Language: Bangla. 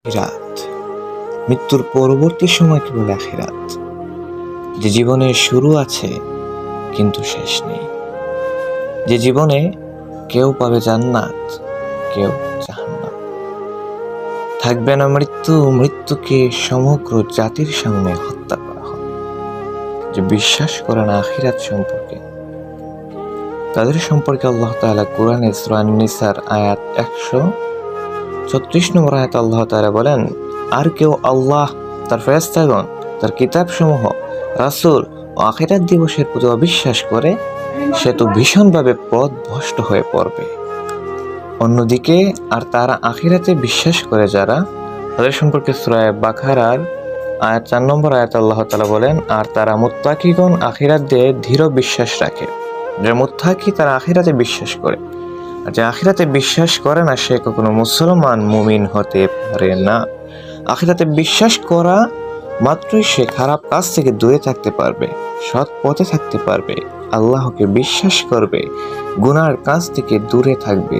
আখিরাত, মৃত্যুর পরবর্তী সময়কে বলে আখিরাত। যে জীবনের শুরু আছে কিন্তু শেষ নেই, যে জীবনে কেউ পাবে জান্নাত, কেউ জাহান্নাম। থাকবে না মৃত্যু, মৃত্যুকে সমগ্র জাতির সামনে হত্যা করা হবে। যে বিশ্বাস করে না আখিরাত সম্পর্কে, তাদের সম্পর্কে আল্লাহ তাআলা কুরআনে সূরা আন-নিসার আয়াত 136 নম্বর আয়াতে আল্লাহ তাআলা বলেন, আর কেউ আল্লাহ, তার ফেরেশতাগণ, তার কিতাবসমূহ, রাসূল ও আখিরাত দিবসের প্রতি অবিশ্বাস করে, সে তো ভীষণভাবে পথভ্রষ্ট হয়ে পড়বে। অন্যদিকে আর তারা আখিরাতে বিশ্বাস করে যারা, তাদের সম্পর্কে সূরা বাকারার আয়াত 4 নম্বর আয়াতে আল্লাহ তাআলা বলেন, আর তারা মুত্তাকিগণ আখিরাত দিয়ে দৃঢ় বিশ্বাস রাখে। যে মুত্তাকি তারা আখিরাতে বিশ্বাস করে, আর যে আখিরাতে বিশ্বাস করে না সে কখনো মুসলমান মুমিন হতে পারে না। আখিরাতে বিশ্বাস করা মাত্রই সে খারাপ কাজ থেকে দূরে থাকতে পারবে, সৎ পথে থাকতে পারবে, আল্লাহকে বিশ্বাস করবে, গুনার কাজ থেকে দূরে থাকবে।